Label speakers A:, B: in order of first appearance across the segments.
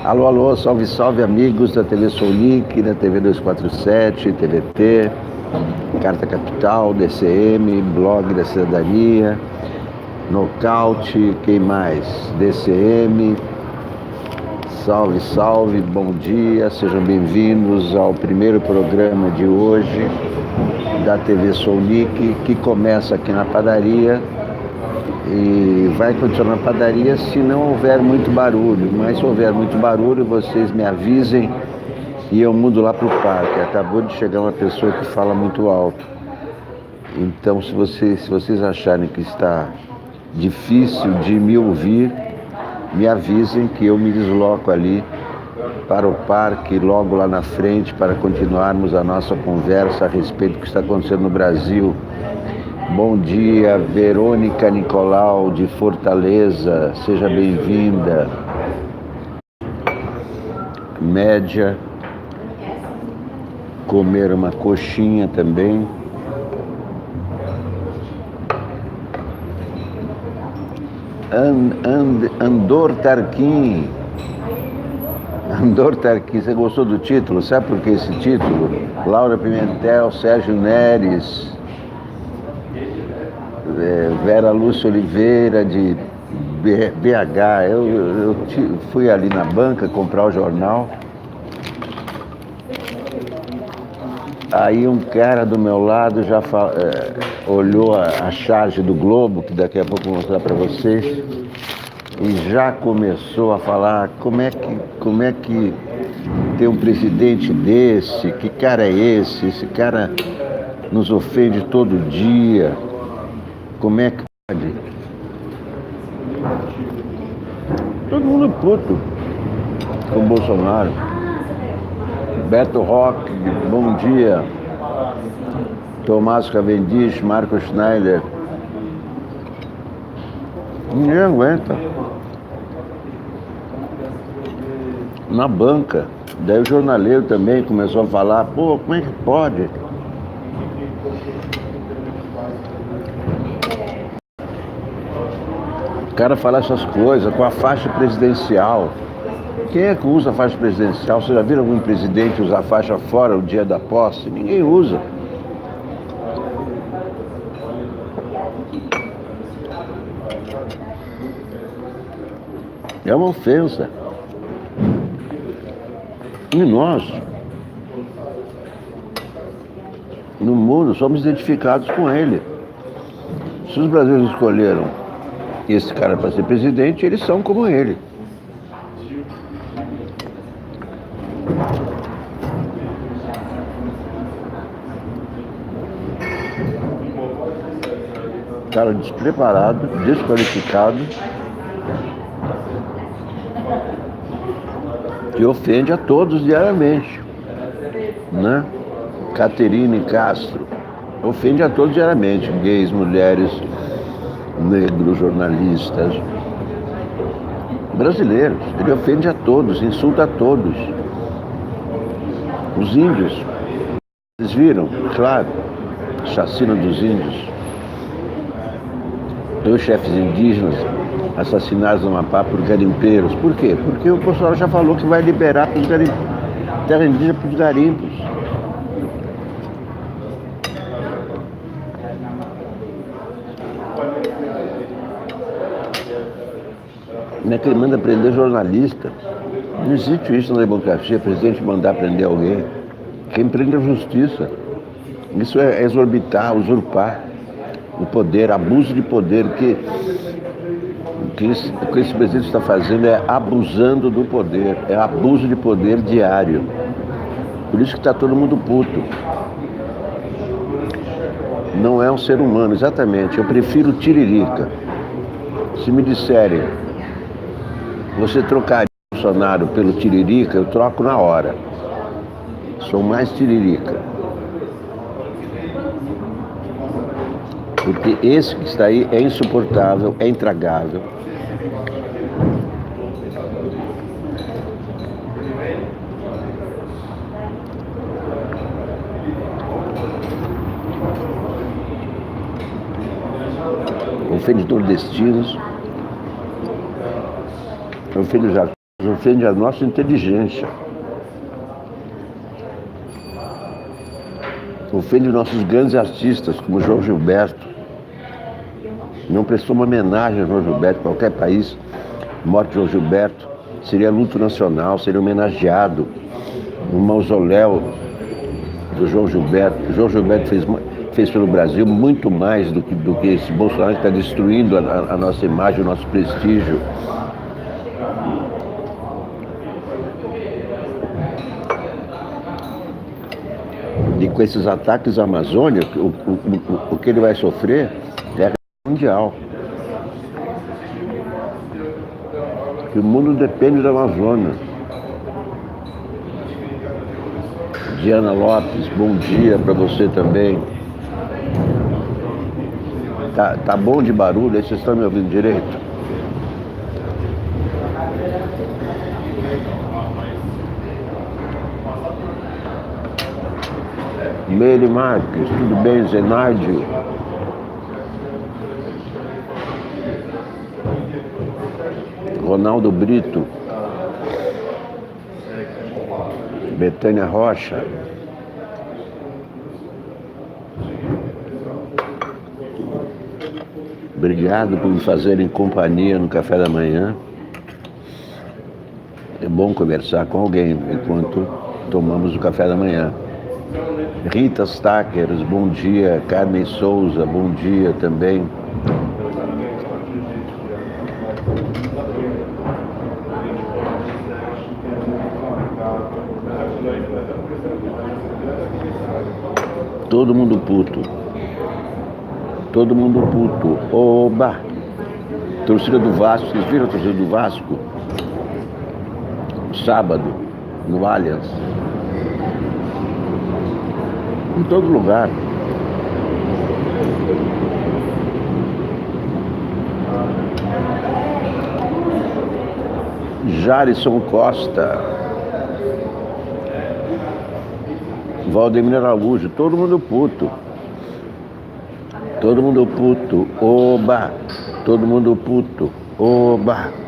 A: Alô, alô, salve, salve amigos da TV Sounic, da TV 247, TVT, Carta Capital, DCM, Blog da Cidadania, Nocaute, quem mais? DCM, salve, salve, bom dia, sejam bem-vindos ao primeiro programa de hoje da TV Sounic, que começa aqui na padaria e vai continuar na padaria se não houver muito barulho, mas se houver muito barulho vocês me avisem e eu mudo lá para o parque. Acabou de chegar uma pessoa que fala muito alto, então se vocês acharem que está difícil de me ouvir, me avisem que eu me desloco ali para o parque, logo lá na frente, para continuarmos a nossa conversa a respeito do que está acontecendo no Brasil. Bom dia, Verônica Nicolau de Fortaleza, seja bem-vinda. Média, comer uma coxinha também. Andor Tarquim, você gostou do título? Sabe por que esse título? Laura Pimentel, Sérgio Neres, Vera Lúcia Oliveira de BH. Eu fui ali na banca comprar o jornal. Aí um cara do meu lado já olhou a charge do Globo, que daqui a pouco eu vou mostrar para vocês, e já começou a falar como é que tem um presidente desse, que cara é esse? Esse cara nos ofende todo dia. Como é que pode? Todo mundo puto com o Bolsonaro. Beto Roque, bom dia. Tomás Cavendish, Marco Schneider. Ninguém aguenta. Na banca, daí o jornaleiro também começou a falar, pô, como é que pode? O cara falar essas coisas com a faixa presidencial. Quem é que usa a faixa presidencial? Você já viram algum presidente usar a faixa fora o dia da posse? Ninguém usa. É uma ofensa. E nós, no mundo, somos identificados com ele. Se os brasileiros escolheram esse cara para ser presidente, eles são como ele. Cara despreparado, desqualificado, que ofende a todos diariamente, né? Caterine Castro ofende a todos diariamente, gays, mulheres, negros, jornalistas, brasileiros. Ele ofende a todos, insulta a todos. Os índios, vocês viram? Claro, chacina dos índios. Dois chefes indígenas assassinados no Amapá por garimpeiros. Por quê? Porque o Bolsonaro já falou que vai liberar terra indígena para os garimpos. Como é que ele manda prender jornalista? Não existe isso na democracia, o presidente mandar prender alguém. Quem prende é a justiça. Isso é exorbitar, usurpar o poder, abuso de poder. O que esse presidente está fazendo é abusando do poder, é abuso de poder diário. Por isso que está todo mundo puto. Não é um ser humano, exatamente. Eu prefiro Tiririca. Se me disserem, você trocaria o Bolsonaro pelo Tiririca, eu troco na hora. Sou mais Tiririca. Porque esse que está aí é insuportável, é intragável. Ofende nordestinos, ofende ofende a nossa inteligência, ofende nossos grandes artistas, como João Gilberto. Não prestou uma homenagem a João Gilberto. Qualquer país, morte de João Gilberto, seria luto nacional, seria homenageado no mausoléu do João Gilberto. João Gilberto fez pelo Brasil muito mais do que esse Bolsonaro que está destruindo a nossa imagem, o nosso prestígio. E com esses ataques à Amazônia, o que ele vai sofrer é a guerra mundial. Que o mundo depende da Amazônia. Diana Lopes, bom dia para você também. Tá bom de barulho? Aí vocês estão me ouvindo direito? Meire Marques, tudo bem, Zenádio? Ronaldo Brito, Betânia Rocha, obrigado por me fazerem companhia no café da manhã. É bom conversar com alguém enquanto tomamos o café da manhã. Rita Stackers, bom dia. Carmen Souza, bom dia também. Todo mundo puto. Todo mundo puto. Oba! Torcida do Vasco, vocês viram a torcida do Vasco? Sábado, no Allianz. Em todo lugar. Jarison Costa, Valdemir Araújo, todo mundo puto. Todo mundo puto. Oba! Todo mundo puto. Oba!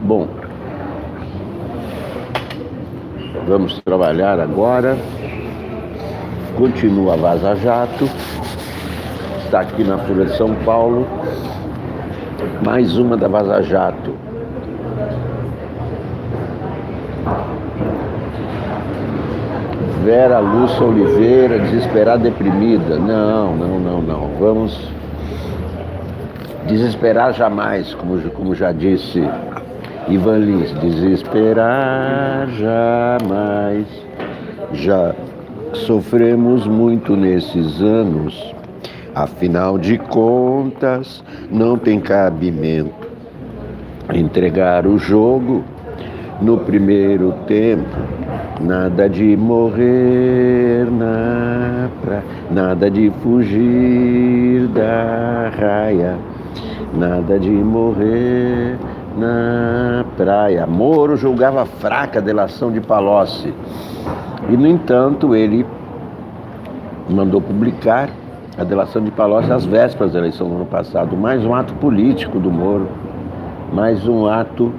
A: Bom, vamos trabalhar agora. Continua a Vaza Jato. Está aqui na Folha de São Paulo. Mais uma da Vaza Jato. Vera Lúcia Oliveira, desesperada, deprimida. Não. Vamos desesperar jamais, como já disse Ivan Lins. Desesperar jamais. Já sofremos muito nesses anos. Afinal de contas, não tem cabimento entregar o jogo no primeiro tempo. Nada de morrer na praia, nada de fugir da raia, nada de morrer na praia. Moro julgava fraca a delação de Palocci e, no entanto, ele mandou publicar a delação de Palocci às vésperas da eleição do ano passado. Mais um ato político do Moro, mais um ato,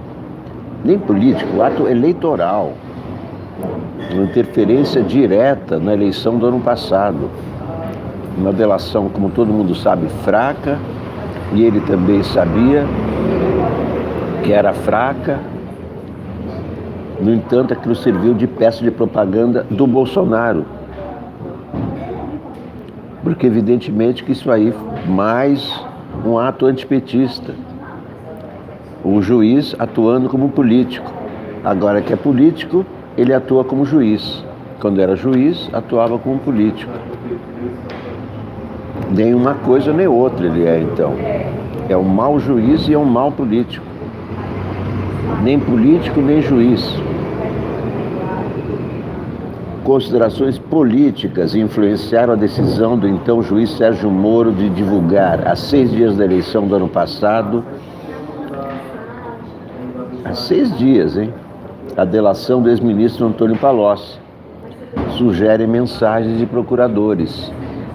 A: nem político, um ato eleitoral. Uma interferência direta na eleição do ano passado. Uma delação, como todo mundo sabe, fraca, e ele também sabia que era fraca. No entanto, aquilo serviu de peça de propaganda do Bolsonaro. Porque evidentemente que isso aí mais um ato antipetista. O juiz atuando como político. Agora que é político, ele atua como juiz. quando era juiz, atuava como político. Nem uma coisa nem outra ele é, então. É um mau juiz e é um mau político. Nem político, nem juiz. Considerações políticas influenciaram a decisão do então juiz Sérgio Moro de divulgar, a 6 dias da eleição do ano passado, há 6 dias, a delação do ex-ministro Antônio Palocci. Sugere mensagens de procuradores.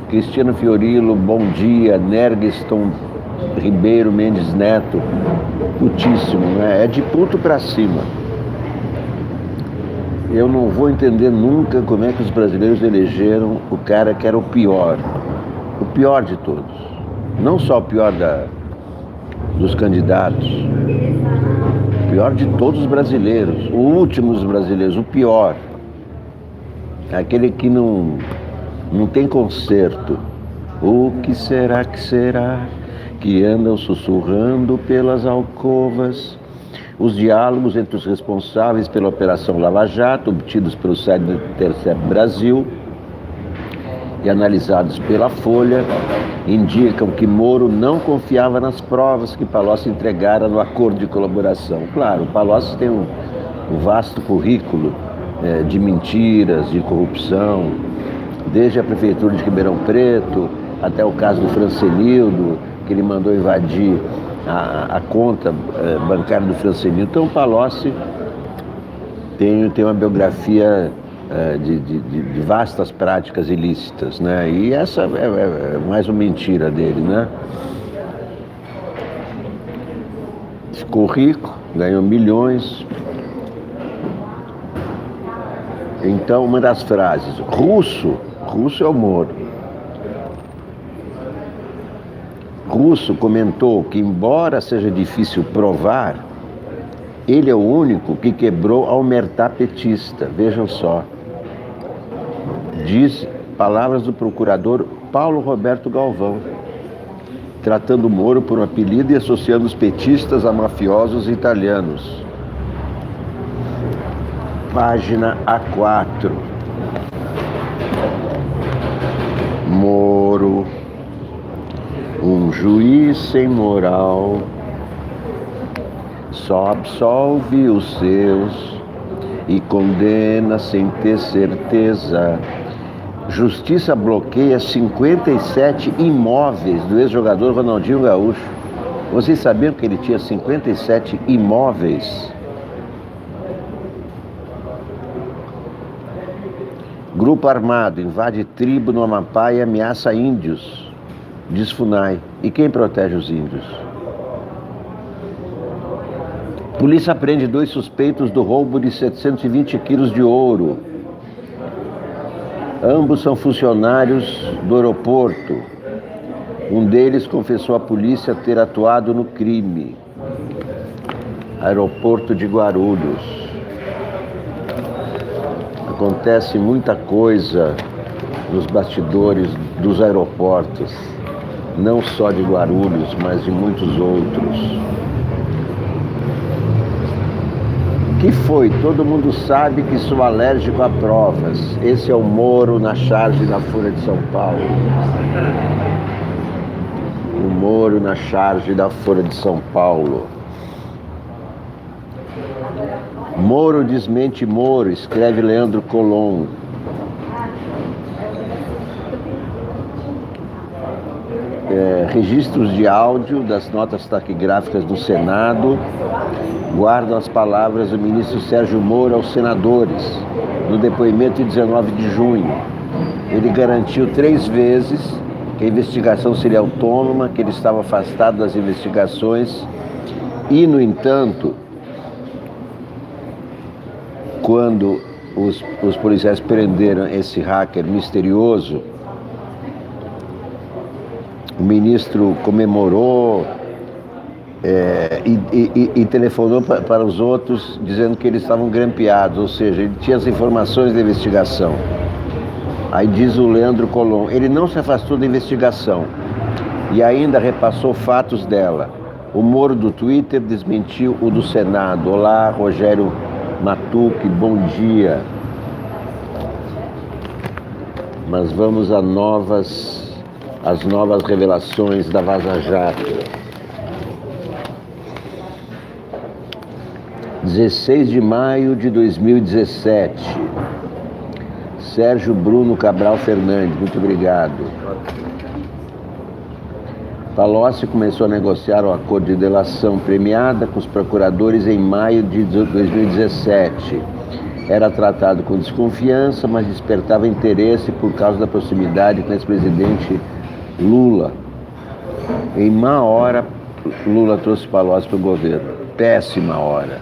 A: Cristiano Fiorilo, bom dia. Nergiston Ribeiro Mendes Neto, putíssimo, né? É de puto pra cima. Eu não vou entender nunca como é que os brasileiros elegeram o cara que era o pior de todos. Não só o pior dos candidatos, o pior de todos os brasileiros, o último dos brasileiros, o pior. Aquele que não tem conserto. O que será que andam sussurrando pelas alcovas? Os diálogos entre os responsáveis pela Operação Lava Jato, obtidos pelo site do Intercept Brasil e analisados pela Folha, indicam que Moro não confiava nas provas que Palocci entregara no acordo de colaboração. Claro, Palocci tem um vasto currículo de mentiras, de corrupção, desde a prefeitura de Ribeirão Preto até o caso do Francenildo, que ele mandou invadir a conta bancária do Francenildo. Então, Palocci tem uma biografia de vastas práticas ilícitas, né? E essa é mais uma mentira dele, né? Ficou rico, ganhou milhões. Então, uma das frases, russo é o Moro. Russo comentou que, embora seja difícil provar, ele é o único que quebrou a omertá petista. Vejam só. Diz palavras do procurador Paulo Roberto Galvão, tratando Moro por um apelido e associando os petistas a mafiosos italianos. Página A4. Moro, um juiz sem moral, só absolve os seus e condena sem ter certeza. Justiça bloqueia 57 imóveis do ex-jogador Ronaldinho Gaúcho. Vocês sabiam que ele tinha 57 imóveis? Grupo armado invade tribo no Amapá e ameaça índios, diz FUNAI. E quem protege os índios? Polícia prende 2 suspeitos do roubo de 720 quilos de ouro. Ambos são funcionários do aeroporto. Um deles confessou à polícia ter atuado no crime. Aeroporto de Guarulhos. Acontece muita coisa nos bastidores dos aeroportos, não só de Guarulhos, mas de muitos outros. Que foi? Todo mundo sabe que sou alérgico a provas. Esse é o Moro na charge da Folha de São Paulo. O Moro na charge da Folha de São Paulo. Moro desmente Moro, escreve Leandro Colom. Registros de áudio das notas taquigráficas do Senado guardam as palavras do ministro Sérgio Moro aos senadores, no depoimento de 19 de junho. Ele garantiu 3 vezes que a investigação seria autônoma, que ele estava afastado das investigações e, no entanto, quando os policiais prenderam esse hacker misterioso, o ministro comemorou e telefonou para os outros dizendo que eles estavam grampeados, ou seja, ele tinha as informações da investigação. Aí diz o Leandro Colom, ele não se afastou da investigação e ainda repassou fatos dela. O Moro do Twitter desmentiu o do Senado. Olá, Rogério Matuque, bom dia. mas vamos às novas revelações da Vaza Jato. 16 de maio de 2017. Sérgio Bruno Cabral Fernandes, muito obrigado. Palocci começou a negociar o acordo de delação premiada com os procuradores em maio de 2017. Era tratado com desconfiança, mas despertava interesse por causa da proximidade com o ex-presidente Lula. Em má hora, Lula trouxe Palocci para o governo. Péssima hora.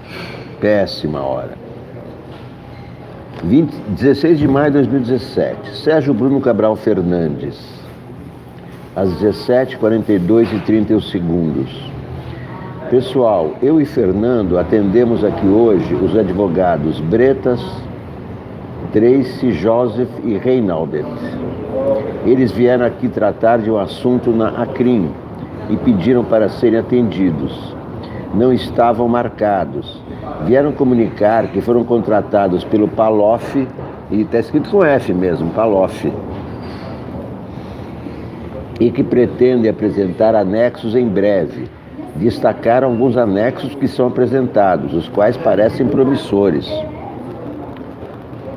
A: 16 de maio de 2017. Sérgio Bruno Cabral Fernandes, às 17h42:31. Pessoal, eu e Fernando atendemos aqui hoje os advogados Bretas, Tracy, Joseph e Reinaldet. Eles vieram aqui tratar de um assunto na ACRIM e pediram para serem atendidos. Não estavam marcados. Vieram comunicar que foram contratados pelo Palocci, e está escrito com F mesmo, Palocci, e que pretendem apresentar anexos em breve. Destacaram alguns anexos que são apresentados, os quais parecem promissores.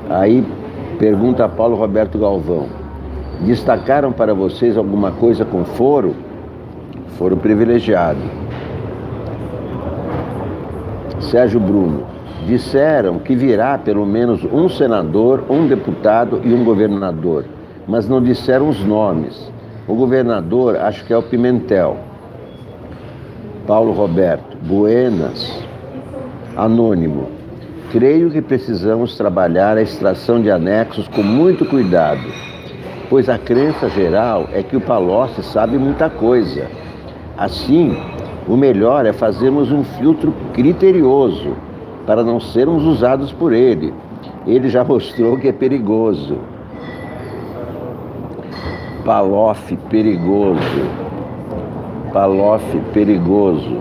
A: Aí pergunta Paulo Roberto Galvão: destacaram para vocês alguma coisa com foro? Foro privilegiado. Sérgio Bruno: disseram que virá pelo menos um senador, um deputado e um governador, mas não disseram os nomes. O governador acho que é o Pimentel. Paulo Roberto: buenas. Anônimo: creio que precisamos trabalhar a extração de anexos com muito cuidado, pois a crença geral é que o Palocci sabe muita coisa. Assim, o melhor é fazermos um filtro criterioso para não sermos usados por ele. Ele já mostrou que é perigoso. Palocci perigoso. Palocci perigoso.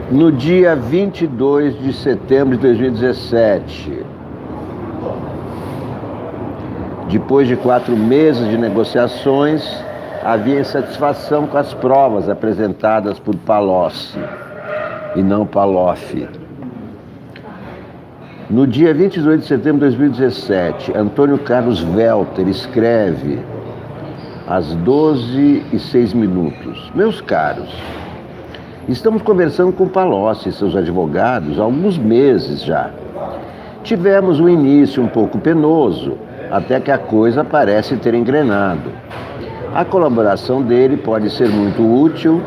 A: No dia 22 de setembro de 2017, depois de 4 meses de negociações, havia insatisfação com as provas apresentadas por Palocci e não Palocci. No dia 22 de setembro de 2017, Antônio Carlos Welter escreve às 12h06: meus caros, estamos conversando com Palocci e seus advogados há alguns meses já. Tivemos um início um pouco penoso, até que a coisa parece ter engrenado. A colaboração dele pode ser muito útil,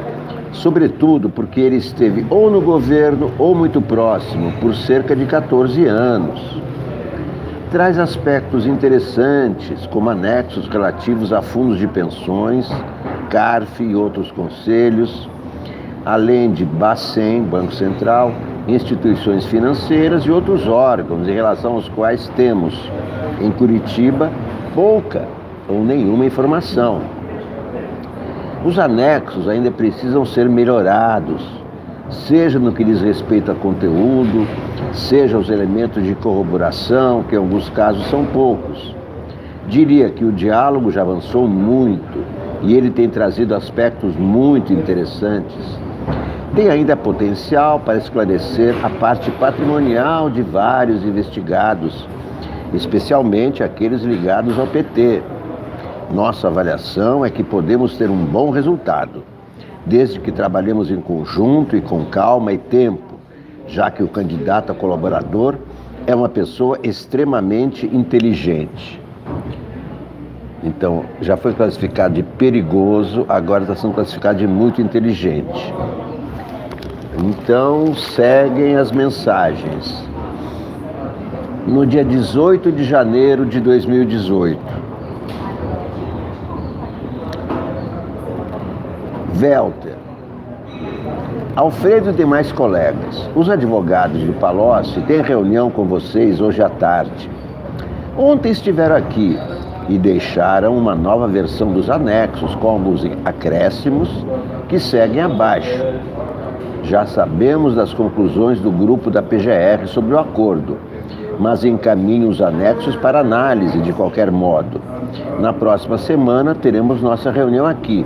A: sobretudo porque ele esteve ou no governo ou muito próximo por cerca de 14 anos. Traz aspectos interessantes, como anexos relativos a fundos de pensões, CARF e outros conselhos, além de Bacen, Banco Central, instituições financeiras e outros órgãos em relação aos quais temos, em Curitiba, pouca ou nenhuma informação. Os anexos ainda precisam ser melhorados, seja no que diz respeito a conteúdo, seja os elementos de corroboração, que em alguns casos são poucos. Diria que o diálogo já avançou muito e ele tem trazido aspectos muito interessantes. Tem ainda potencial para esclarecer a parte patrimonial de vários investigados, especialmente aqueles ligados ao PT. Nossa avaliação é que podemos ter um bom resultado, desde que trabalhemos em conjunto e com calma e tempo, já que o candidato a colaborador é uma pessoa extremamente inteligente. Então, já foi classificado de perigoso, agora está sendo classificado de muito inteligente. Então, seguem as mensagens. No dia 18 de janeiro de 2018, Welter: Alfredo e demais colegas, os advogados do Palocci têm reunião com vocês hoje à tarde. Ontem estiveram aqui e deixaram uma nova versão dos anexos com alguns acréscimos que seguem abaixo. Já sabemos das conclusões do grupo da PGR sobre o acordo. mas encaminho os anexos para análise de qualquer modo. Na próxima semana teremos nossa reunião aqui,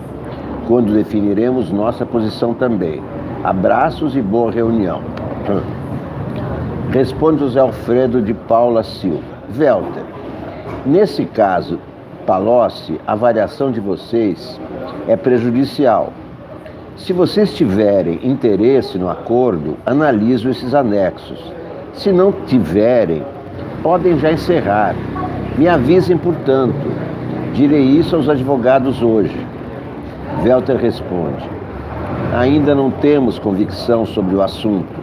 A: quando definiremos nossa posição também. Abraços e boa reunião. Responde José Alfredo de Paula Silva. Welter, nesse caso, Palocci, a variação de vocês é prejudicial. Se vocês tiverem interesse no acordo, analiso esses anexos. Se não tiverem, podem já encerrar. Me avisem, portanto. Direi isso aos advogados hoje. Welter responde: ainda não temos convicção sobre o assunto,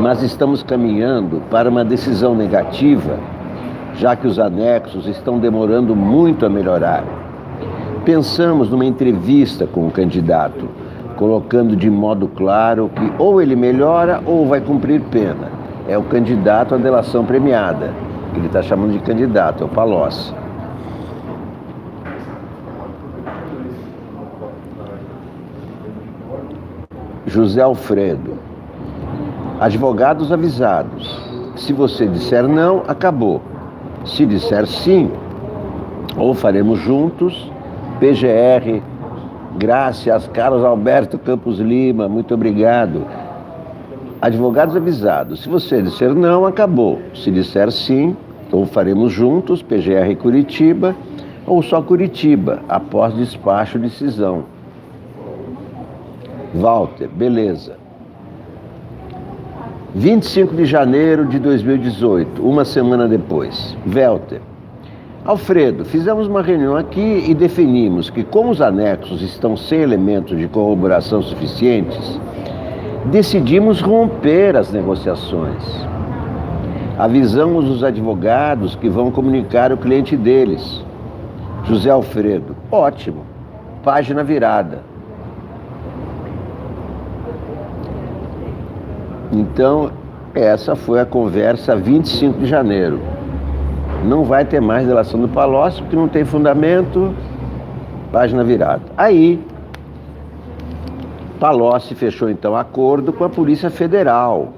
A: mas estamos caminhando para uma decisão negativa, já que os anexos estão demorando muito a melhorar. Pensamos numa entrevista com o candidato, colocando de modo claro que ou ele melhora ou vai cumprir pena. É o candidato à delação premiada. Ele está chamando de candidato, é o Palocci. José Alfredo. Advogados avisados. Se você disser não, acabou. Se disser sim, ou faremos juntos, PGR, graças, Carlos Alberto Campos Lima, muito obrigado. Advogados avisados. Se você disser não, acabou. Se disser sim, ou faremos juntos, PGR Curitiba, ou só Curitiba, após despacho decisão. Walter, beleza. 25 de janeiro de 2018, uma semana depois. Welter. Alfredo, fizemos uma reunião aqui e definimos que, como os anexos estão sem elementos de corroboração suficientes, decidimos romper as negociações. Avisamos os advogados que vão comunicar o cliente deles. José Alfredo, ótimo. Página virada. Então, essa foi a conversa 25 de janeiro. Não vai ter mais delação do Palocci, porque não tem fundamento, página virada. Aí, Palocci fechou então acordo com a Polícia Federal.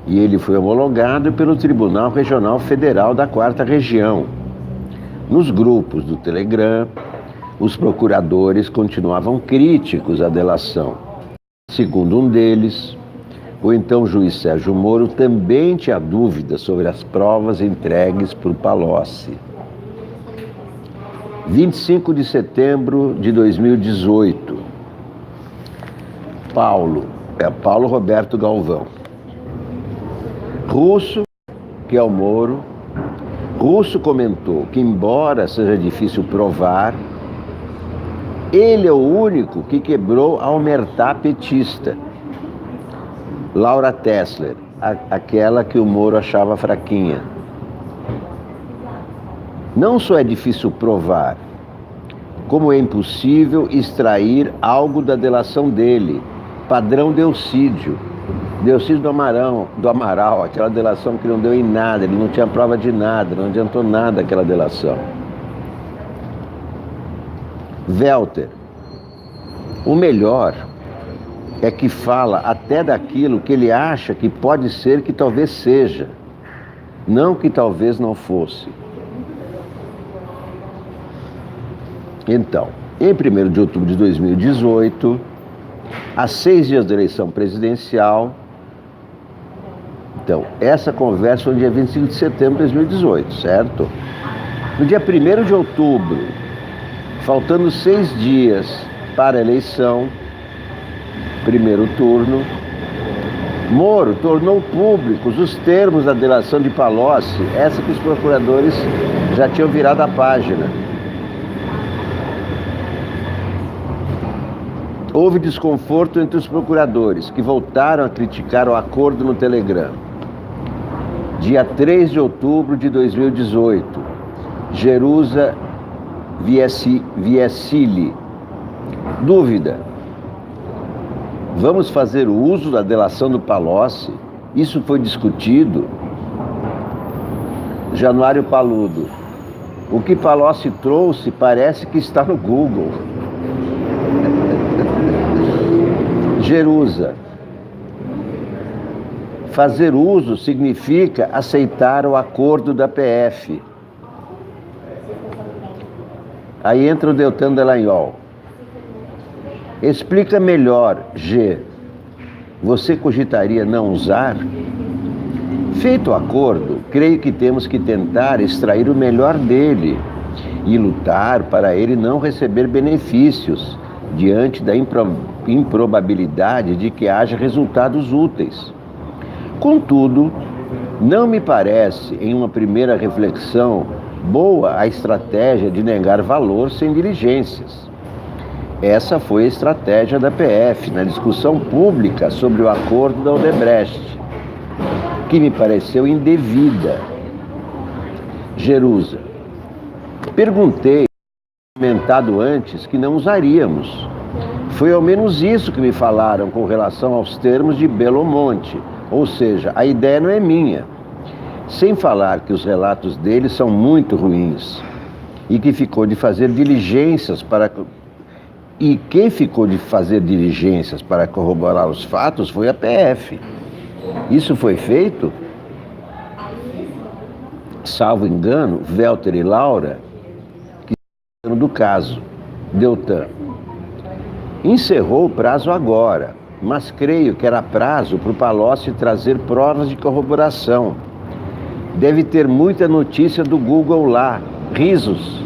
A: E ele foi homologado pelo Tribunal Regional Federal da 4ª Região. Nos grupos do Telegram, os procuradores continuavam críticos à delação. Segundo um deles, o então juiz Sérgio Moro também tinha dúvidas sobre as provas entregues por Palocci. 25 de setembro de 2018. Paulo Roberto Galvão. Russo, que é o Moro, Russo comentou que, embora seja difícil provar, ele é o único que quebrou a omertá petista. Laura Tessler, aquela que o Moro achava fraquinha. Não só é difícil provar, como é impossível extrair algo da delação dele, padrão Delcídio do Amaral, aquela delação que não deu em nada, ele não tinha prova de nada, não adiantou nada aquela delação. Welter, o melhor é que fala até daquilo que ele acha que pode ser, que talvez seja, não que talvez não fosse. Então, em 1º de outubro de 2018, a 6 dias da eleição presidencial, então, essa conversa foi no dia 25 de setembro de 2018, certo? No dia 1º de outubro, faltando 6 dias para a eleição, primeiro turno, Moro tornou públicos os termos da delação de Palocci, essa que os procuradores já tinham virado a página. Houve desconforto entre os procuradores, que voltaram a criticar o acordo no Telegram. Dia 3 de outubro de 2018, Jerusa Viesili. Dúvida: vamos fazer uso da delação do Palocci? Isso foi discutido? Januário Paludo: o que Palocci trouxe parece que está no Google. Jerusa: Fazer uso significa aceitar o acordo da PF. Aí entra o Deltan Dallagnol. Explica melhor, G. Você cogitaria não usar? Feito o acordo, creio que temos que tentar extrair o melhor dele e lutar para ele não receber benefícios diante da improbabilidade de que haja resultados úteis. Contudo, não me parece, em uma primeira reflexão, boa a estratégia de negar valor sem diligências. Essa foi a estratégia da PF na discussão pública sobre o acordo da Odebrecht, que me pareceu indevida. Jerusa. Perguntei, comentado antes, que não usaríamos. Foi ao menos isso que me falaram com relação aos termos de Belo Monte, ou seja, a ideia não é minha. Sem falar que os relatos dele são muito ruins e que ficou de fazer diligências para... E quem ficou de fazer diligências para corroborar os fatos foi a PF. Isso foi feito? Salvo engano, Welter e Laura, que são do caso. Deltan. Encerrou o prazo agora, mas creio que era prazo para o Palocci trazer provas de corroboração. Deve ter muita notícia do Google lá. Risos.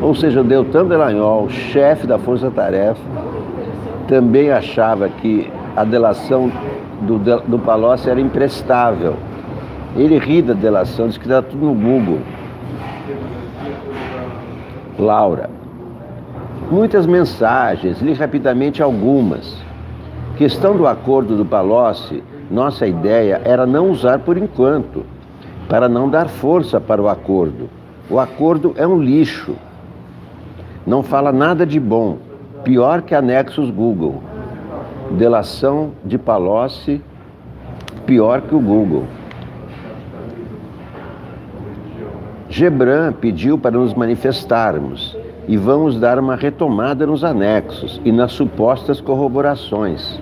A: Ou seja, o Deltan Dallagnol, chefe da Força Tarefa, também achava que a delação do Palocci era imprestável. Ele ri da delação, diz que está tudo no Google. Laura. Muitas mensagens, li rapidamente algumas. Questão do acordo do Palocci, nossa ideia era não usar por enquanto, para não dar força para o acordo. O acordo é um lixo. Não fala nada de bom, pior que anexos Google. Delação de Palocci, pior que o Google. Gebran pediu para nos manifestarmos e vamos dar uma retomada nos anexos e nas supostas corroborações.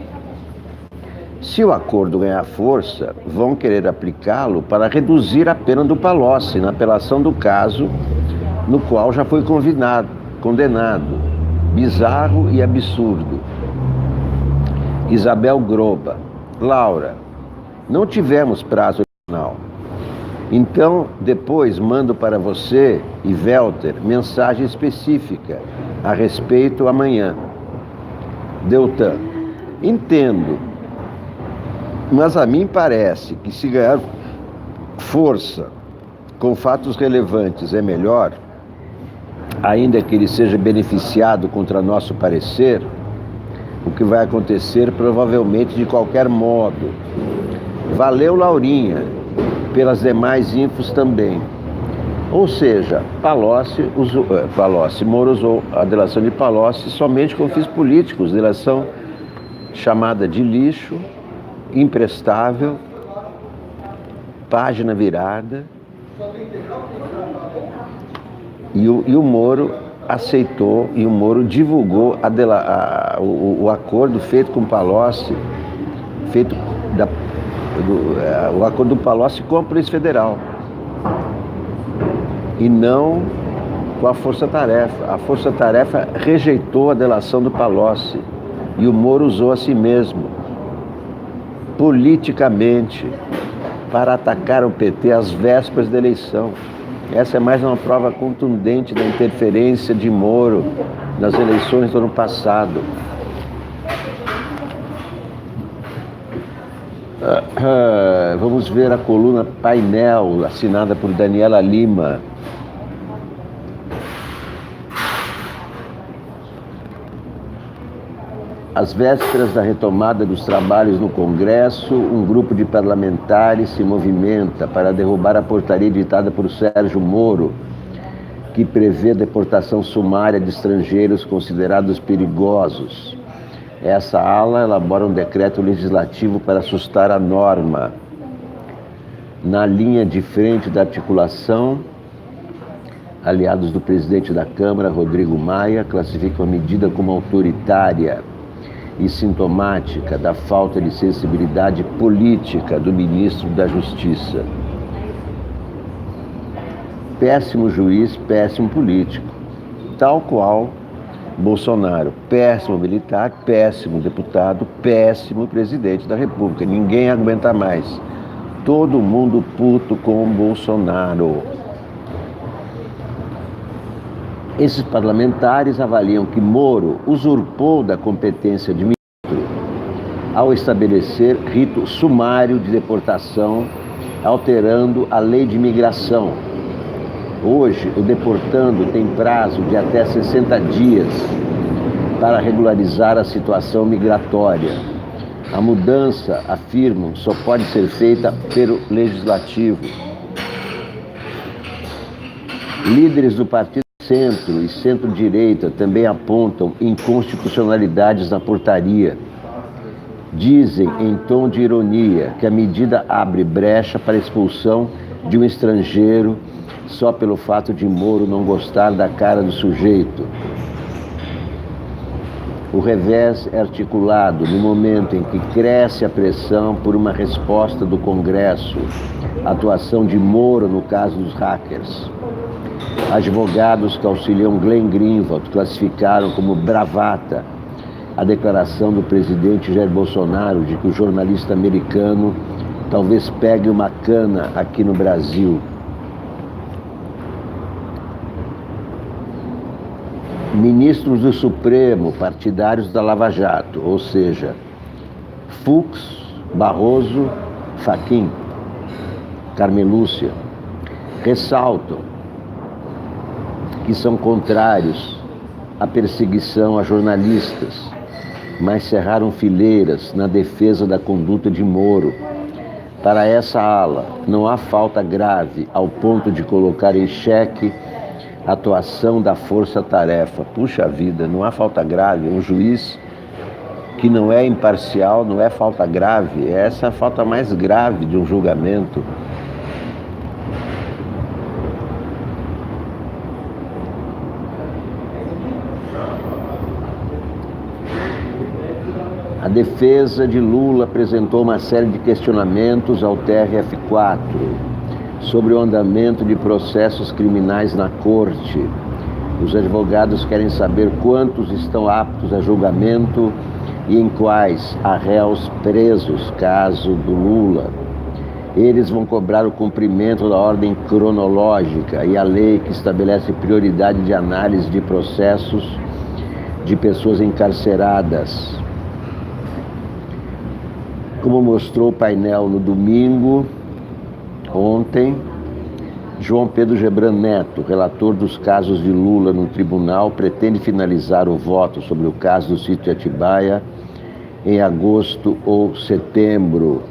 A: Se o acordo ganhar força, vão querer aplicá-lo para reduzir a pena do Palocci na apelação do caso no qual já foi condenado. Bizarro e absurdo. Isabel Groba. Laura, não tivemos prazo original. Então, depois mando para você e Welter mensagem específica a respeito amanhã. Deltan, entendo, mas a mim parece que se ganhar força com fatos relevantes é melhor, ainda que ele seja beneficiado contra nosso parecer, o que vai acontecer provavelmente de qualquer modo. Valeu, Laurinha, pelas demais infos também. Ou seja, Moro usou a delação de Palocci somente com fins políticos, delação chamada de lixo, imprestável, página virada. E o Moro aceitou, e o Moro divulgou o acordo feito com o Palocci, o acordo do Palocci com a Polícia Federal, e não com a Força Tarefa. A Força Tarefa rejeitou a delação do Palocci, e o Moro usou a si mesmo, politicamente, para atacar o PT às vésperas da eleição. Essa é mais uma prova contundente da interferência de Moro nas eleições do ano passado. Vamos ver a coluna Painel, assinada por Daniela Lima. Às vésperas da retomada dos trabalhos no Congresso, um grupo de parlamentares se movimenta para derrubar a portaria editada por Sérgio Moro, que prevê a deportação sumária de estrangeiros considerados perigosos. Essa ala elabora um decreto legislativo para assustar a norma. Na linha de frente da articulação, aliados do presidente da Câmara, Rodrigo Maia, classificam a medida como autoritária e sintomática da falta de sensibilidade política do ministro da Justiça. Péssimo juiz, péssimo político, tal qual Bolsonaro, péssimo militar, péssimo deputado, péssimo presidente da República. Ninguém aguenta mais. Todo mundo puto com Bolsonaro. Esses parlamentares avaliam que Moro usurpou da competência de ministro ao estabelecer rito sumário de deportação, alterando a lei de imigração. Hoje, o deportando tem prazo de até 60 dias para regularizar a situação migratória. A mudança, afirmam, só pode ser feita pelo Legislativo. Líderes do Partido Centro e Centro-Direita também apontam inconstitucionalidades na portaria. Dizem, em tom de ironia, que a medida abre brecha para a expulsão de um estrangeiro só pelo fato de Moro não gostar da cara do sujeito. O revés é articulado no momento em que cresce a pressão por uma resposta do Congresso, a atuação de Moro no caso dos hackers. Advogados que auxiliam Glenn Greenwald classificaram como bravata a declaração do presidente Jair Bolsonaro de que o jornalista americano talvez pegue uma cana aqui no Brasil. Ministros do Supremo, partidários da Lava Jato, ou seja, Fux, Barroso, Fachin, Carmen Lúcia, ressaltam que são contrários à perseguição a jornalistas, mas cerraram fileiras na defesa da conduta de Moro. Para essa ala, não há falta grave ao ponto de colocar em xeque a atuação da força-tarefa. Puxa vida, não há falta grave. Um juiz que não é imparcial, não é falta grave. Essa é a falta mais grave de um julgamento. A defesa de Lula apresentou uma série de questionamentos ao TRF4 sobre o andamento de processos criminais na corte. Os advogados querem saber quantos estão aptos a julgamento e em quais há réus presos, caso do Lula. Eles vão cobrar o cumprimento da ordem cronológica e a lei que estabelece prioridade de análise de processos de pessoas encarceradas. Como mostrou o painel no domingo, ontem, João Pedro Gebran Neto, relator dos casos de Lula no tribunal, pretende finalizar o voto sobre o caso do sítio de Atibaia em agosto ou setembro.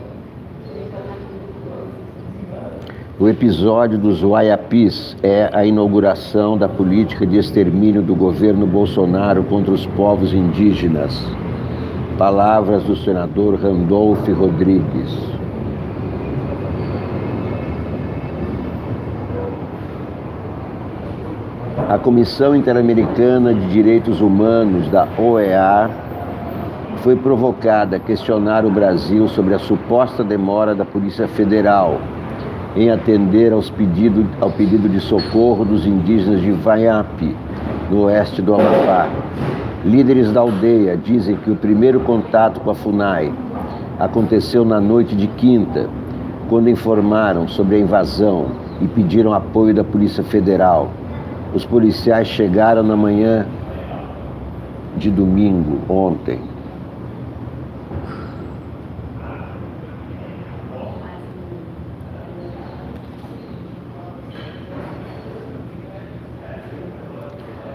A: O episódio dos Waiapis é a inauguração da política de extermínio do governo Bolsonaro contra os povos indígenas. Palavras do senador Randolph Rodrigues. A Comissão Interamericana de Direitos Humanos, da OEA, foi provocada a questionar o Brasil sobre a suposta demora da Polícia Federal em atender ao pedido de socorro dos indígenas de Waiapi, no oeste do Amapá. Líderes da aldeia dizem que o primeiro contato com a FUNAI aconteceu na noite de quinta, quando informaram sobre a invasão e pediram apoio da Polícia Federal. Os policiais chegaram na manhã de domingo, ontem.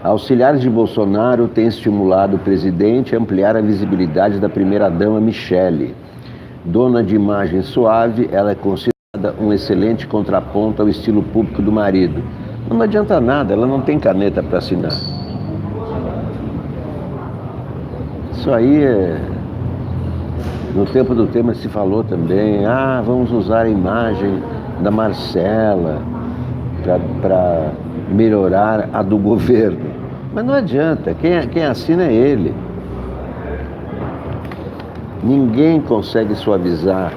A: Auxiliares de Bolsonaro têm estimulado o presidente a ampliar a visibilidade da primeira-dama Michele. Dona de imagem suave, ela é considerada um excelente contraponto ao estilo público do marido. Não adianta nada, ela não tem caneta para assinar. Isso aí é... No tempo do Temer se falou também, vamos usar a imagem da Marcela para melhorar a do governo. Mas não adianta, quem assina é ele. Ninguém consegue suavizar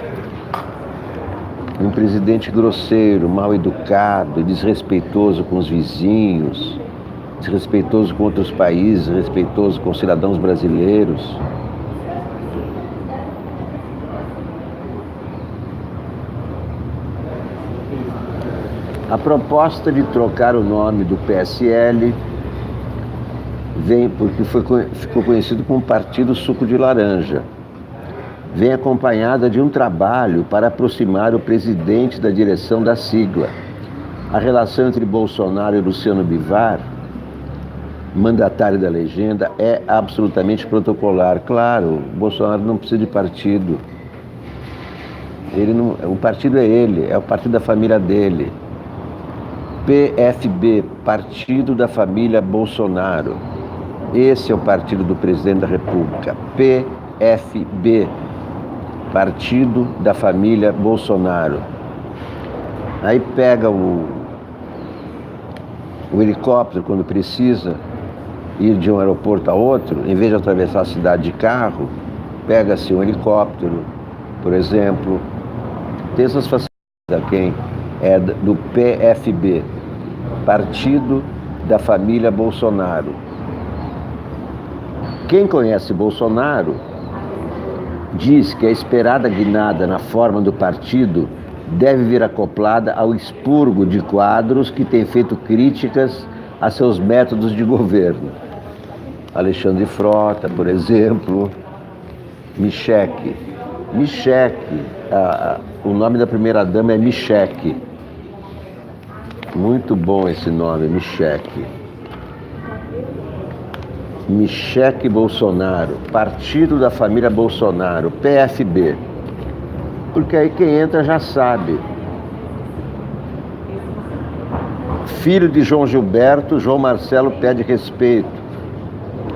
A: um presidente grosseiro, mal educado, desrespeitoso com os vizinhos, desrespeitoso com outros países, respeitoso com os cidadãos brasileiros. A proposta de trocar o nome do PSL vem porque ficou conhecido como Partido Suco de Laranja. Vem acompanhada de um trabalho para aproximar o presidente da direção da sigla. A relação entre Bolsonaro e Luciano Bivar, mandatário da legenda, é absolutamente protocolar. Claro, Bolsonaro não precisa de partido. O partido é ele, é o partido da família dele. PFB, Partido da Família Bolsonaro. Esse é o partido do presidente da República. PFB, Partido da Família Bolsonaro. Aí pega o helicóptero quando precisa ir de um aeroporto a outro, em vez de atravessar a cidade de carro, pega-se um helicóptero, por exemplo. Tem essas facilidades a quem é do PFB, Partido da Família Bolsonaro. Quem conhece Bolsonaro diz que a esperada guinada na forma do partido deve vir acoplada ao expurgo de quadros que têm feito críticas a seus métodos de governo. Alexandre Frota, por exemplo, Michele. O nome da primeira-dama é Michele. Muito bom esse nome, Michele. Michele Bolsonaro, Partido da Família Bolsonaro, PFB. Porque aí quem entra já sabe. Filho de João Gilberto, João Marcelo pede respeito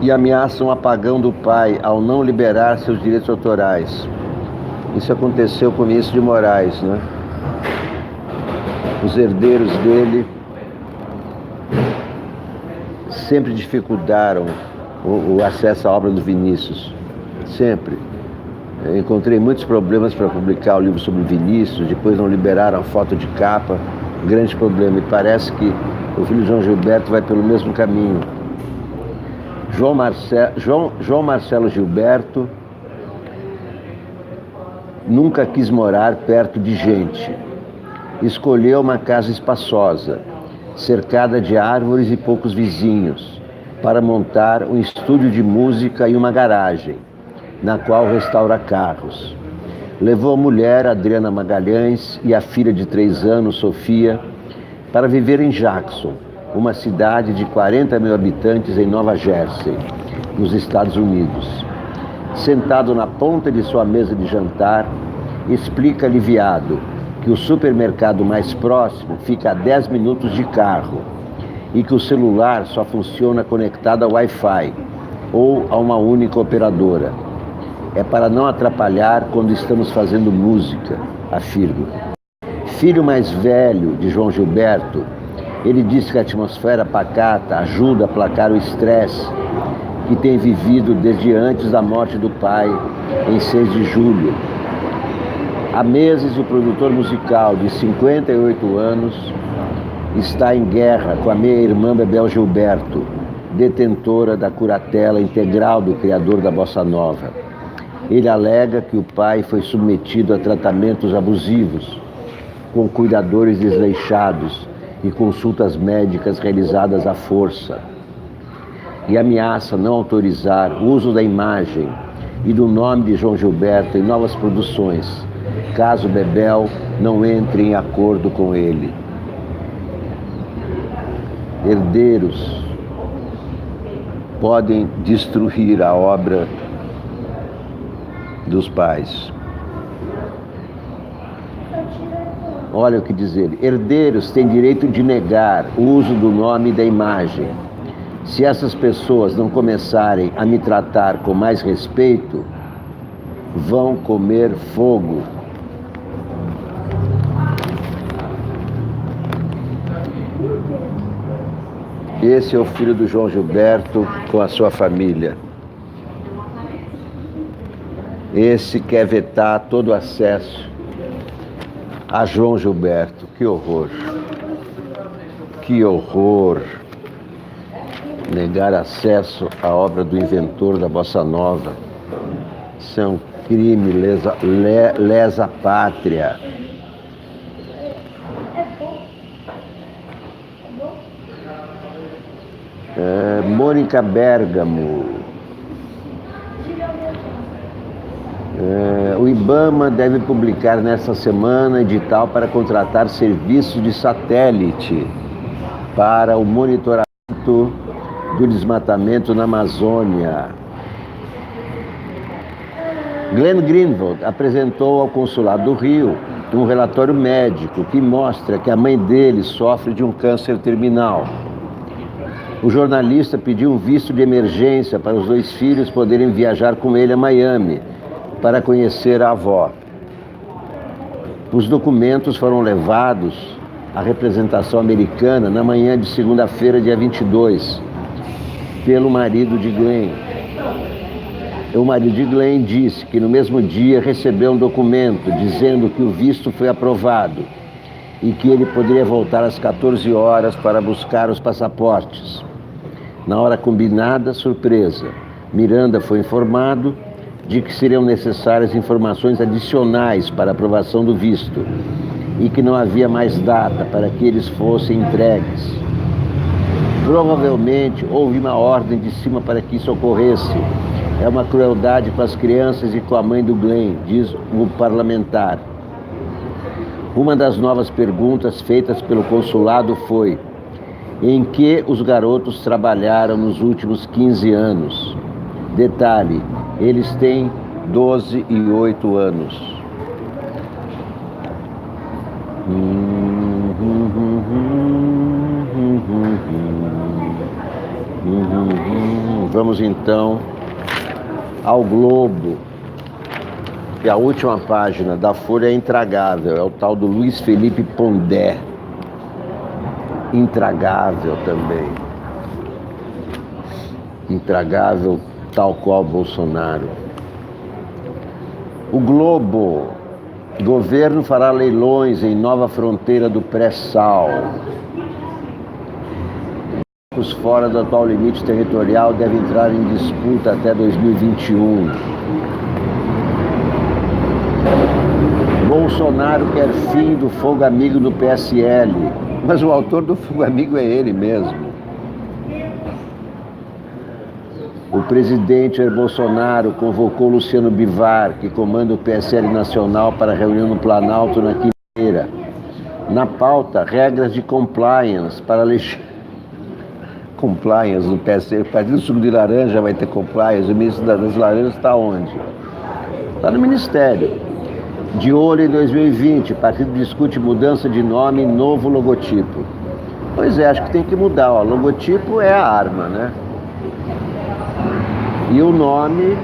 A: e ameaça um apagão do pai ao não liberar seus direitos autorais. Isso aconteceu com o ministro de Moraes, né? Os herdeiros dele sempre dificultaram o acesso à obra do Vinícius, sempre. Eu encontrei muitos problemas para publicar o livro sobre Vinícius, depois não liberaram a foto de capa, grande problema. E parece que o filho de João Gilberto vai pelo mesmo caminho. João Marcelo Gilberto nunca quis morar perto de gente. Escolheu uma casa espaçosa, cercada de árvores e poucos vizinhos, para montar um estúdio de música e uma garagem, na qual restaura carros. Levou a mulher, Adriana Magalhães, e a filha de 3 anos, Sofia, para viver em Jackson, uma cidade de 40 mil habitantes em Nova Jersey, nos Estados Unidos. Sentado na ponta de sua mesa de jantar, explica aliviado que o supermercado mais próximo fica a 10 minutos de carro e que o celular só funciona conectado ao Wi-Fi ou a uma única operadora. É para não atrapalhar quando estamos fazendo música, afirma. Filho mais velho de João Gilberto, ele diz que a atmosfera pacata ajuda a aplacar o estresse que tem vivido desde antes da morte do pai, em 6 de julho. Há meses, o produtor musical de 58 anos está em guerra com a meia-irmã Bebel Gilberto, detentora da curatela integral do criador da Bossa Nova. Ele alega que o pai foi submetido a tratamentos abusivos, com cuidadores desleixados e consultas médicas realizadas à força. E ameaça não autorizar o uso da imagem e do nome de João Gilberto em novas produções, caso Bebel não entre em acordo com ele. Herdeiros podem destruir a obra dos pais. Olha o que diz ele. Herdeiros têm direito de negar o uso do nome e da imagem. Se essas pessoas não começarem a me tratar com mais respeito, vão comer fogo. Esse é o filho do João Gilberto com a sua família. Esse quer vetar todo acesso a João Gilberto. Que horror. Que horror. Negar acesso à obra do inventor da Bossa Nova. Isso é um crime, lesa pátria. Mônica Bergamo. O IBAMA deve publicar nesta semana edital para contratar serviços de satélite para o monitoramento do desmatamento na Amazônia. Glenn Greenwald apresentou ao Consulado do Rio um relatório médico que mostra que a mãe dele sofre de um câncer terminal. O jornalista pediu um visto de emergência para os 2 filhos poderem viajar com ele a Miami para conhecer a avó. Os documentos foram levados à representação americana na manhã de segunda-feira, dia 22, pelo marido de Glenn. O marido de Glenn disse que no mesmo dia recebeu um documento dizendo que o visto foi aprovado e que ele poderia voltar às 14 horas para buscar os passaportes. Na hora combinada, surpresa, Miranda foi informado de que seriam necessárias informações adicionais para a aprovação do visto e que não havia mais data para que eles fossem entregues. Provavelmente houve uma ordem de cima para que isso ocorresse. É uma crueldade com as crianças e com a mãe do Glenn, diz o parlamentar. Uma das novas perguntas feitas pelo consulado foi: em que os garotos trabalharam nos últimos 15 anos? Detalhe, eles têm 12 e 8 anos. Vamos então ao Globo. E a última página da Folha é intragável, é o tal do Luiz Felipe Pondé. Intragável também. Intragável, tal qual Bolsonaro. O Globo. Governo fará leilões em nova fronteira do pré-sal. Os fora do atual limite territorial devem entrar em disputa até 2021. Bolsonaro quer fim do fogo amigo do PSL, mas o autor do fogo amigo é ele mesmo. O presidente Jair Bolsonaro convocou Luciano Bivar, que comanda o PSL Nacional, para reunião no Planalto na quinta-feira. Na pauta, regras de compliance para compliance no PSL. O Partido do Suco de Laranja vai ter compliance. O ministro das Laranjas está onde? Está no Ministério. De olho em 2020, o partido discute mudança de nome e novo logotipo. Pois é, acho que tem que mudar. O logotipo é a arma, né? E o nome,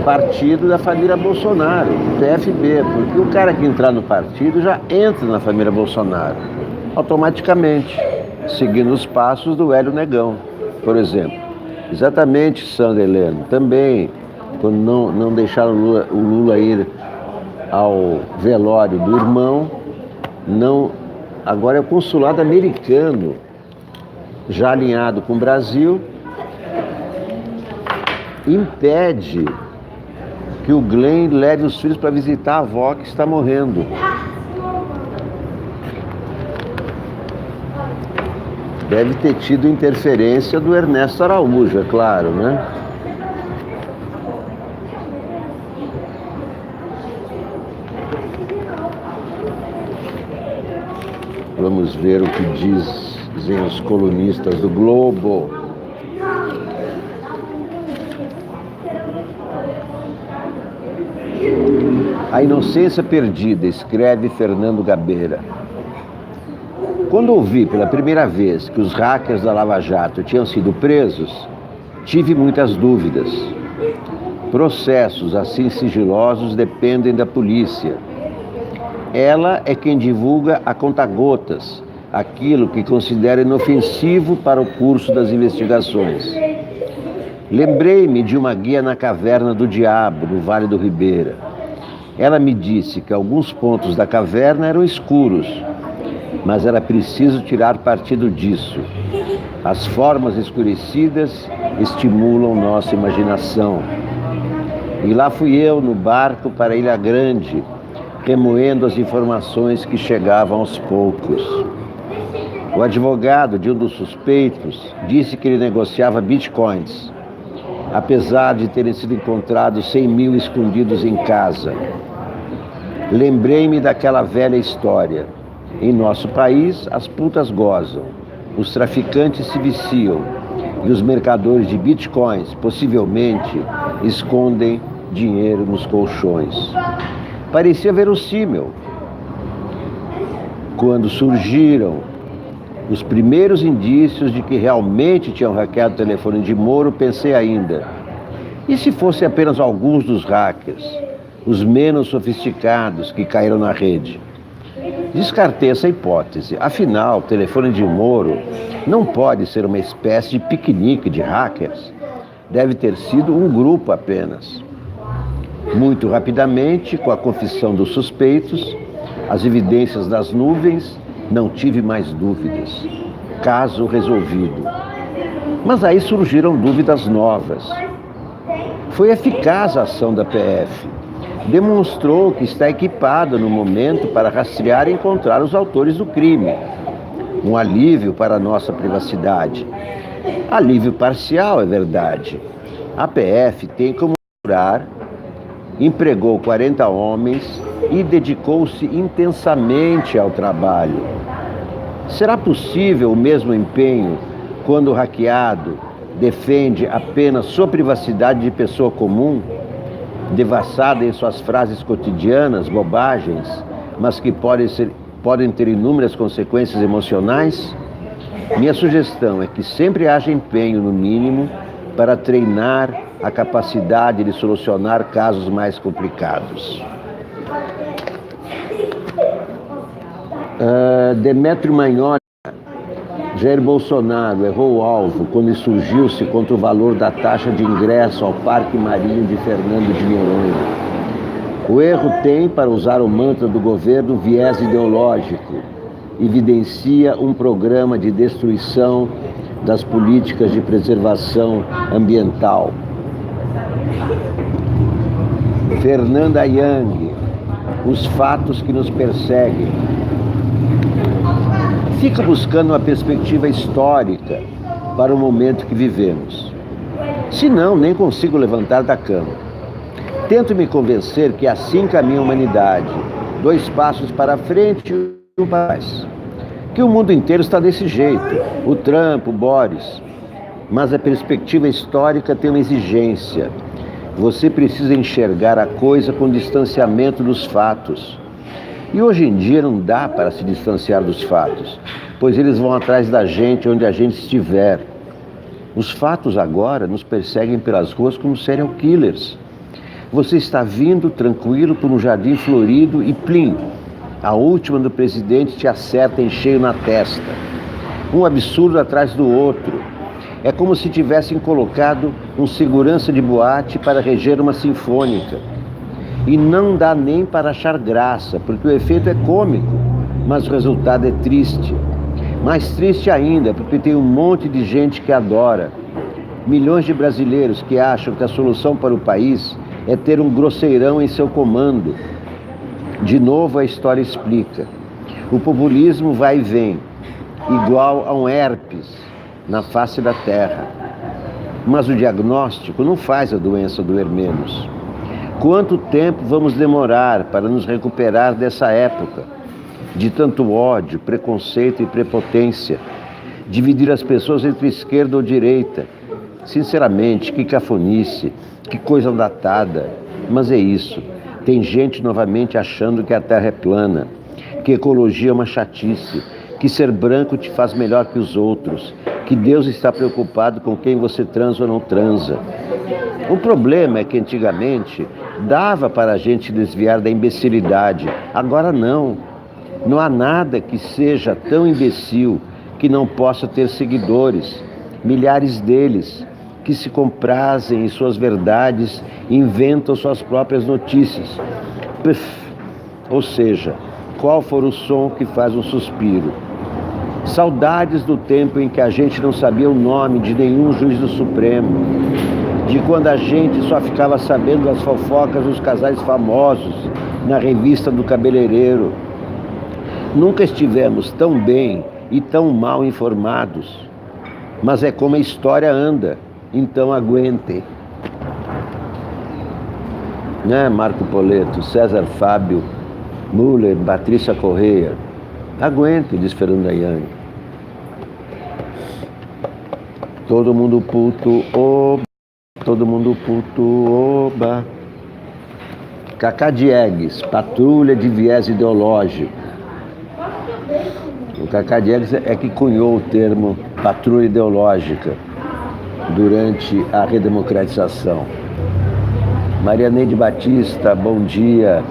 A: partido da família Bolsonaro, PFB, porque o cara que entrar no partido já entra na família Bolsonaro, automaticamente, seguindo os passos do Hélio Negão, por exemplo. Exatamente, Sandra Heleno, também, quando não deixaram o Lula ir ao velório do irmão, agora é o consulado americano, já alinhado com o Brasil, impede que o Glenn leve os filhos para visitar a avó que está morrendo. Deve ter tido interferência do Ernesto Araújo, é claro, né? Vamos ver o que dizem os colunistas do Globo. A inocência perdida, escreve Fernando Gabeira. Quando ouvi pela primeira vez que os hackers da Lava Jato tinham sido presos, tive muitas dúvidas. Processos assim sigilosos dependem da polícia. Ela é quem divulga a conta-gotas, aquilo que considera inofensivo para o curso das investigações. Lembrei-me de uma guia na caverna do diabo, no Vale do Ribeira. Ela me disse que alguns pontos da caverna eram escuros, mas era preciso tirar partido disso. As formas escurecidas estimulam nossa imaginação. E lá fui eu no barco para Ilha Grande, remoendo as informações que chegavam aos poucos. O advogado de um dos suspeitos disse que ele negociava bitcoins, apesar de terem sido encontrados 100 mil escondidos em casa. Lembrei-me daquela velha história. Em nosso país, as putas gozam, os traficantes se viciam e os mercadores de bitcoins, possivelmente, escondem dinheiro nos colchões. Parecia verossímil. Quando surgiram os primeiros indícios de que realmente tinham hackeado o telefone de Moro, pensei ainda, e se fossem apenas alguns dos hackers, os menos sofisticados que caíram na rede? Descartei essa hipótese. Afinal, o telefone de Moro não pode ser uma espécie de piquenique de hackers. Deve ter sido um grupo apenas. Muito rapidamente, com a confissão dos suspeitos, as evidências das nuvens, não tive mais dúvidas. Caso resolvido. Mas aí surgiram dúvidas novas. Foi eficaz a ação da PF. Demonstrou que está equipada no momento para rastrear e encontrar os autores do crime. Um alívio para a nossa privacidade. Alívio parcial, é verdade. A PF tem como curar, empregou 40 homens e dedicou-se intensamente ao trabalho. Será possível o mesmo empenho quando o hackeado defende apenas sua privacidade de pessoa comum, devassada em suas frases cotidianas, bobagens, mas que podem ter inúmeras consequências emocionais? Minha sugestão é que sempre haja empenho, no mínimo, para treinar a capacidade de solucionar casos mais complicados. Demétrio Magnoli, Jair Bolsonaro errou o alvo quando insurgiu-se contra o valor da taxa de ingresso ao Parque Marinho de Fernando de Noronha. O erro tem, para usar o mantra do governo, viés ideológico. Evidencia um programa de destruição das políticas de preservação ambiental. Fernanda Young, os fatos que nos perseguem. Fica buscando uma perspectiva histórica para o momento que vivemos. Se não, nem consigo levantar da cama. Tento me convencer que assim caminha a humanidade, 2 passos para frente e 1 para trás. Que o mundo inteiro está desse jeito, o Trump, o Boris. Mas a perspectiva histórica tem uma exigência. Você precisa enxergar a coisa com distanciamento dos fatos. E hoje em dia não dá para se distanciar dos fatos, pois eles vão atrás da gente onde a gente estiver. Os fatos agora nos perseguem pelas ruas como serial killers. Você está vindo tranquilo por um jardim florido e plim, a última do presidente te acerta em cheio na testa. Um absurdo atrás do outro. É como se tivessem colocado um segurança de boate para reger uma sinfônica. E não dá nem para achar graça, porque o efeito é cômico, mas o resultado é triste. Mais triste ainda, porque tem um monte de gente que adora. Milhões de brasileiros que acham que a solução para o país é ter um grosseirão em seu comando. De novo a história explica. O populismo vai e vem, igual a um herpes na face da terra. Mas o diagnóstico não faz a doença doer menos. Quanto tempo vamos demorar para nos recuperar dessa época de tanto ódio, preconceito e prepotência? Dividir as pessoas entre esquerda ou direita. Sinceramente, que cafonice, que coisa datada. Mas é isso. Tem gente novamente achando que a Terra é plana, que ecologia é uma chatice, que ser branco te faz melhor que os outros, que Deus está preocupado com quem você transa ou não transa. O problema é que antigamente dava para a gente desviar da imbecilidade. Agora não. Não há nada que seja tão imbecil que não possa ter seguidores, milhares deles, que se comprazem em suas verdades e inventam suas próprias notícias. Puf. Ou seja, qual for o som que faz um suspiro? Saudades do tempo em que a gente não sabia o nome de nenhum juiz do Supremo, de quando a gente só ficava sabendo das fofocas dos casais famosos na revista do cabeleireiro. Nunca estivemos tão bem e tão mal informados, mas é como a história anda, então aguentem. Né, Marco Poleto, César Fábio, Müller, Patrícia Correia. Aguentem, diz Fernanda Young. Todo mundo puto, oba. Todo mundo puto, oba. Cacá Diegues, patrulha de viés ideológico. O Cacá Diegues é que cunhou o termo patrulha ideológica durante a redemocratização. Maria Neide Batista, bom dia.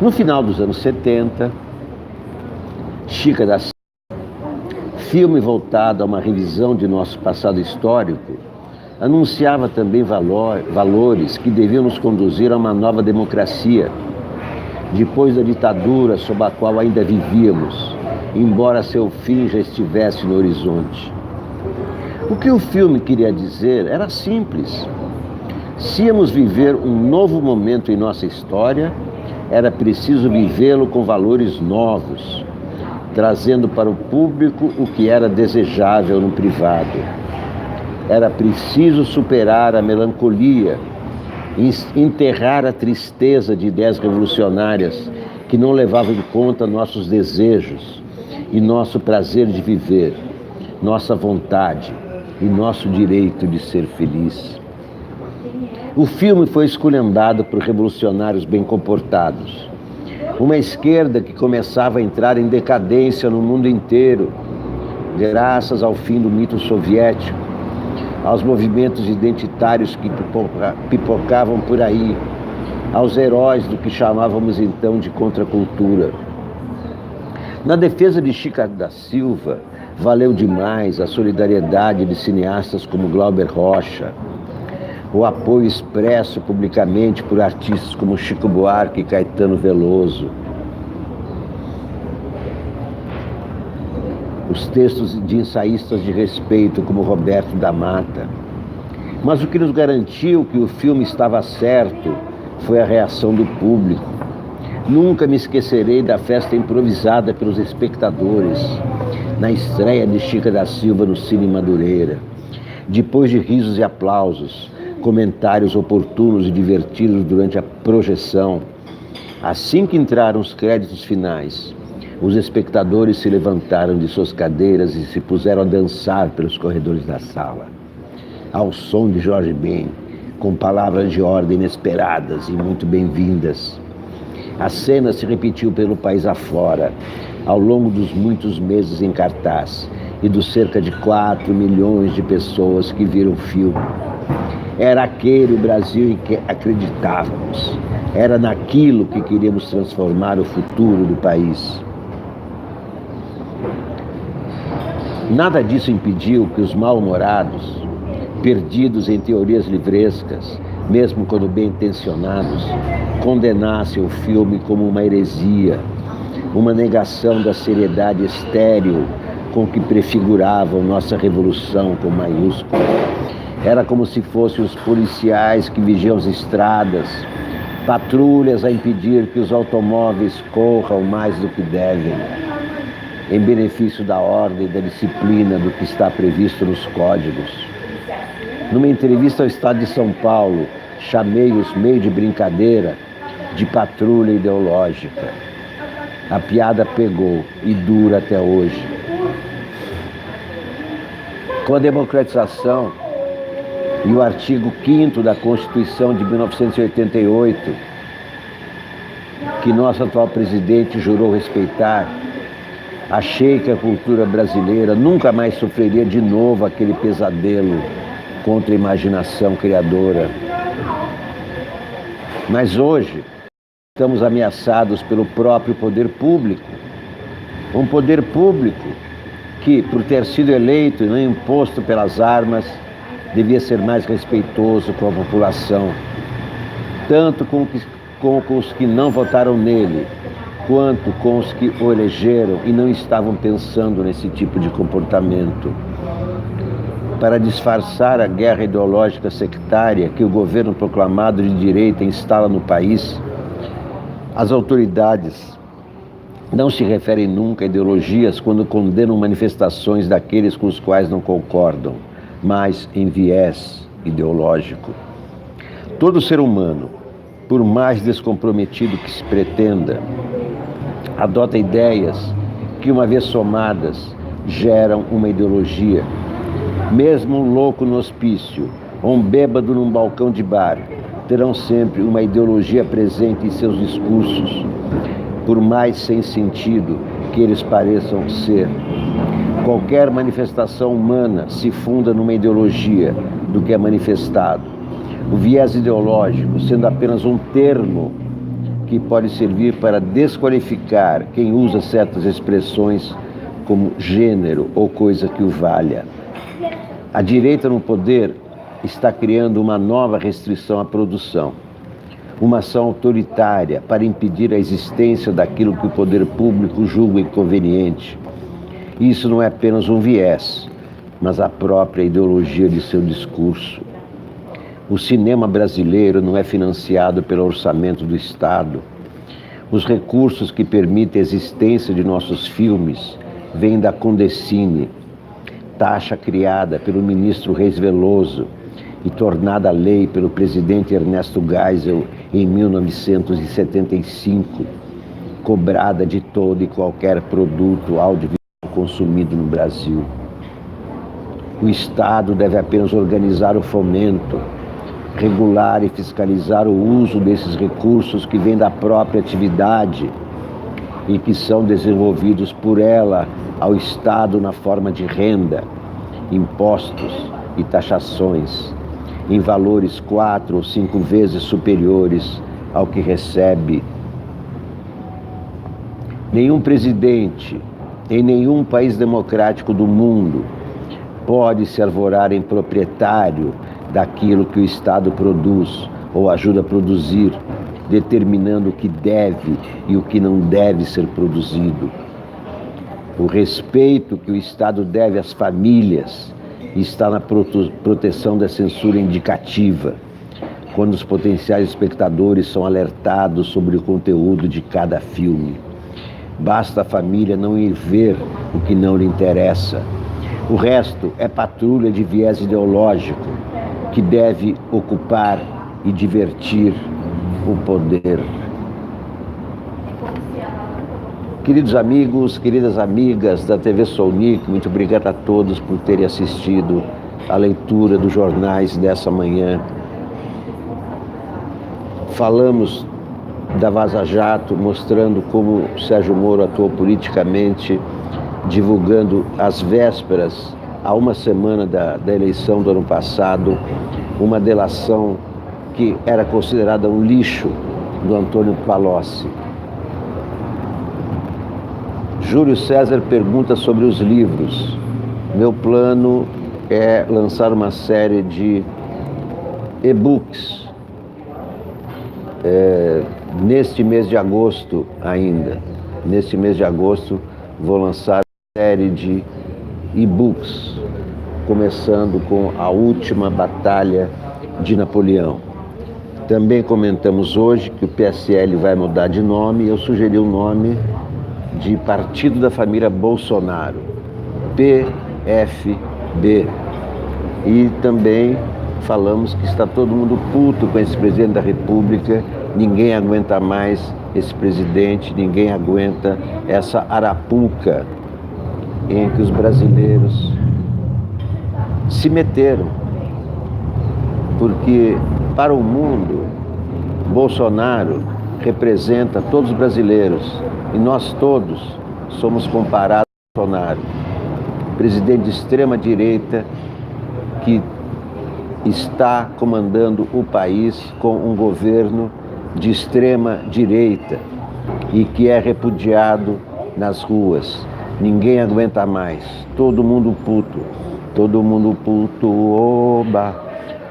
A: No final dos anos 70, Chica da Silva, filme voltado a uma revisão de nosso passado histórico, anunciava também valores que deviam nos conduzir a uma nova democracia, depois da ditadura sob a qual ainda vivíamos, embora seu fim já estivesse no horizonte. O que o filme queria dizer era simples. Se íamos viver um novo momento em nossa história, era preciso vivê-lo com valores novos, trazendo para o público o que era desejável no privado. Era preciso superar a melancolia, enterrar a tristeza de ideias revolucionárias que não levavam em conta nossos desejos e nosso prazer de viver, nossa vontade e nosso direito de ser feliz. O filme foi esculhambado por revolucionários bem comportados. Uma esquerda que começava a entrar em decadência no mundo inteiro, graças ao fim do mito soviético, aos movimentos identitários que pipocavam por aí, aos heróis do que chamávamos então de contracultura. Na defesa de Chica da Silva, valeu demais a solidariedade de cineastas como Glauber Rocha, o apoio expresso publicamente por artistas como Chico Buarque e Caetano Veloso. Os textos de ensaístas de respeito como Roberto da Mata. Mas o que nos garantiu que o filme estava certo foi a reação do público. Nunca me esquecerei da festa improvisada pelos espectadores na estreia de Chica da Silva no Cine Madureira. Depois de risos e aplausos, comentários oportunos e divertidos durante a projeção, assim que entraram os créditos finais, os espectadores se levantaram de suas cadeiras e se puseram a dançar pelos corredores da sala, ao som de Jorge Ben, com palavras de ordem inesperadas e muito bem-vindas. A cena se repetiu pelo país afora, ao longo dos muitos meses em cartaz e dos cerca de 4 milhões de pessoas que viram o filme. Era aquele o Brasil em que acreditávamos. Era naquilo que queríamos transformar o futuro do país. Nada disso impediu que os mal-humorados, perdidos em teorias livrescas, mesmo quando bem intencionados, condenassem o filme como uma heresia, uma negação da seriedade estéril com que prefiguravam nossa revolução com maiúsculo. Era como se fossem os policiais que vigiam as estradas, patrulhas a impedir que os automóveis corram mais do que devem, em benefício da ordem e da disciplina do que está previsto nos códigos. Numa entrevista ao Estado de São Paulo, chamei-os, meio de brincadeira, de patrulha ideológica. A piada pegou e dura até hoje. Com a democratização e o artigo 5º da Constituição de 1988, que nosso atual presidente jurou respeitar, achei que a cultura brasileira nunca mais sofreria de novo aquele pesadelo contra a imaginação criadora. Mas hoje estamos ameaçados pelo próprio poder público. Um poder público que, por ter sido eleito e não imposto pelas armas, devia ser mais respeitoso com a população, tanto com os que não votaram nele, quanto com os que o elegeram e não estavam pensando nesse tipo de comportamento. Para disfarçar a guerra ideológica sectária que o governo proclamado de direita instala no país, as autoridades não se referem nunca a ideologias quando condenam manifestações daqueles com os quais não concordam, mas em viés ideológico. Todo ser humano, por mais descomprometido que se pretenda, adota ideias que, uma vez somadas, geram uma ideologia. Mesmo um louco no hospício ou um bêbado num balcão de bar terão sempre uma ideologia presente em seus discursos, por mais sem sentido que eles pareçam ser. Qualquer manifestação humana se funda numa ideologia do que é manifestado. O viés ideológico sendo apenas um termo que pode servir para desqualificar quem usa certas expressões como gênero ou coisa que o valha. A direita no poder está criando uma nova restrição à produção, uma ação autoritária para impedir a existência daquilo que o poder público julga inconveniente. Isso não é apenas um viés, mas a própria ideologia de seu discurso. O cinema brasileiro não é financiado pelo orçamento do Estado. Os recursos que permitem a existência de nossos filmes vêm da Condecine, taxa criada pelo ministro Reis Veloso e tornada lei pelo presidente Ernesto Geisel em 1975, cobrada de todo e qualquer produto audiovisual consumido no Brasil. O Estado deve apenas organizar o fomento, regular e fiscalizar o uso desses recursos que vêm da própria atividade e que são desenvolvidos por ela ao Estado na forma de renda, impostos e taxações, em valores 4 ou 5 vezes superiores ao que recebe. Nenhum presidente em nenhum país democrático do mundo pode se arvorar em proprietário daquilo que o Estado produz ou ajuda a produzir, determinando o que deve e o que não deve ser produzido. O respeito que o Estado deve às famílias está na proteção da censura indicativa, quando os potenciais espectadores são alertados sobre o conteúdo de cada filme. Basta a família não ir ver o que não lhe interessa. O resto é patrulha de viés ideológico que deve ocupar e divertir o poder. Queridos amigos, queridas amigas da TV Sounic, muito obrigado a todos por terem assistido a leitura dos jornais dessa manhã. Falamos da Vaza Jato, mostrando como Sérgio Moro atuou politicamente, divulgando às vésperas, a uma semana da eleição do ano passado, uma delação que era considerada um lixo do Antônio Palocci. Júlio César pergunta sobre os livros. Meu plano é lançar uma série de e-books neste mês de agosto ainda. Neste mês de agosto vou lançar uma série de e-books, começando com A Última Batalha de Napoleão. Também comentamos hoje que o PSL vai mudar de nome. Eu sugeri o nome de Partido da Família Bolsonaro, PFB. E também falamos que está todo mundo puto com esse presidente da República, ninguém aguenta mais esse presidente, ninguém aguenta essa arapuca em que os brasileiros se meteram. Porque para o mundo, Bolsonaro representa todos os brasileiros e nós todos somos comparados a Bolsonaro, presidente de extrema-direita que está comandando o país com um governo de extrema-direita e que é repudiado nas ruas. Ninguém aguenta mais, todo mundo puto. Todo mundo puto, oba.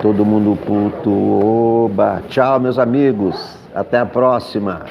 A: Todo mundo puto, oba. Tchau, meus amigos. Até a próxima.